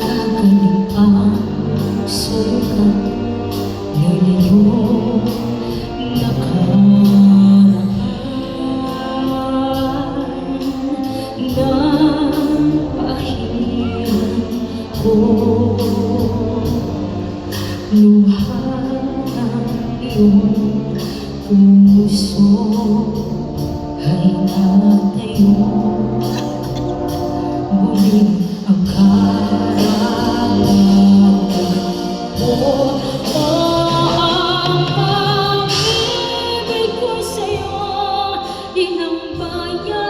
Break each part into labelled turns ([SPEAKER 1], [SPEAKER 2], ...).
[SPEAKER 1] gagaling ang sugat ng iyong nakaraan na pahiran ko. Luha ng iyong puso ay natayo, muling ang karangalan mo. Ang pag-ibig ko sa'yo, inambayan.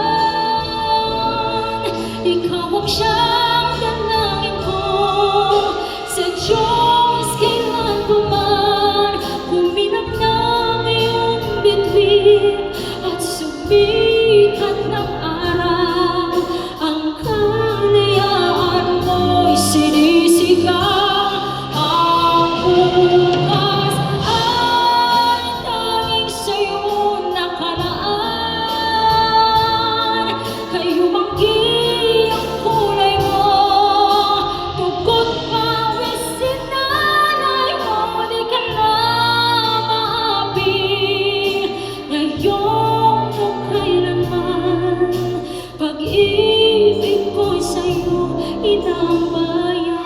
[SPEAKER 1] Ikaw ang siyang dalangin ko sa Diyos. Kailan ko man huminap ng iyong bituin at sumikat ng araw, ang kalayaan mo'y sinisigaw. Ang bukas ay tanging sa'yo nakaraan. Kayo manggi ang kulay mo, tugot pawis sinalay mo, di ka na maapi. Ngayon o kailanman, pag-ibig ko sa'yo inambayan.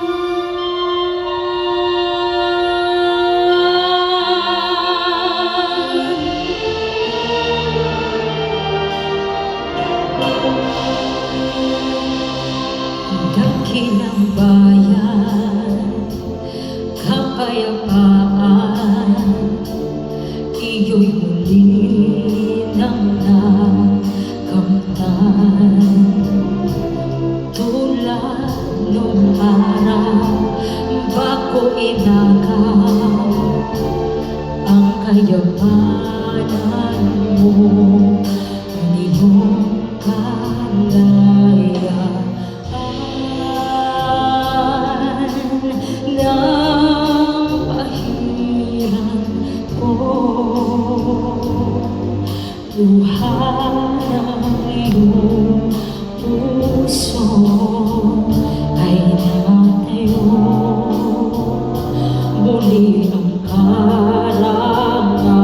[SPEAKER 1] Dakilang bayan, kapayapaan, iyo'y muli nang nakamtan. Tulad nung araw bago inagaw ang kayamanan mo, ang iyong kalayaan ng pahiran ko. Luha ng iyong puso ay natayo, muli ang karangalan mo.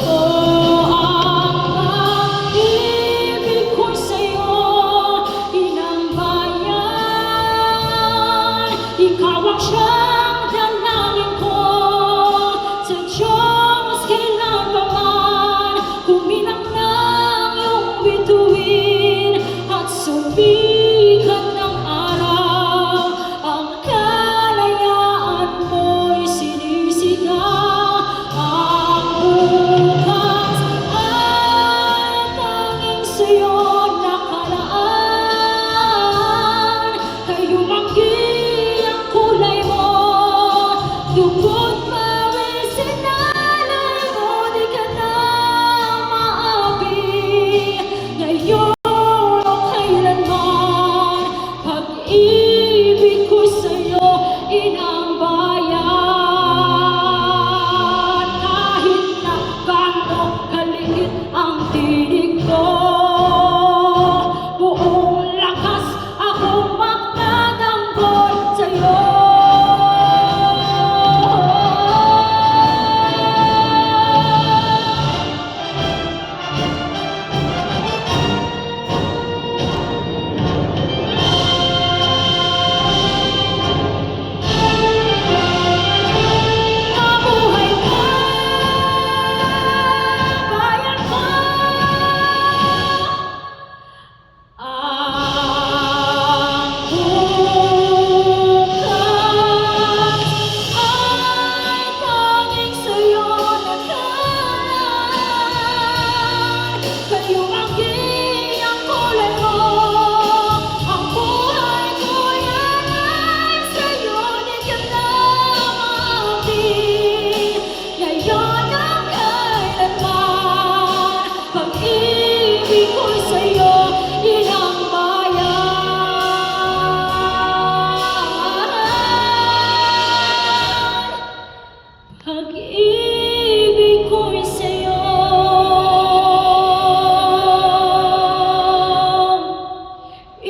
[SPEAKER 1] Ang pag-ibig ko sa'yo inambayan. Ikaw ang siyang dalangin ko sa Diyos. Kailan pa man huminap ng iyong bituin at sumikat ng araw, ang kalayaan mo'y sinisigaw. Ang bukas ay tanging sa'yo nakaraan. Kayo manggi ang kulay mo, dugo't pawis sinalay mo, di ka na maapi. Ngayon o kailanman, pag-ibig ko sa'yo inambayan. Kahit na gaano kaligid ang tinig ko, buong lakas akong magtatanggol sa'yo. Mabuhay ka, bayan ko. Ang bukas ay tanging sa'yo nakaraan. Kayo manggi ang kulay mo, ang buhay ko yan ay sa'yo, di ka na maapi. Ngayon o kailanman, pag-ibig ko'y sa'yo inambayan. Pag-ibig ko'y sa'yo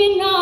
[SPEAKER 1] ina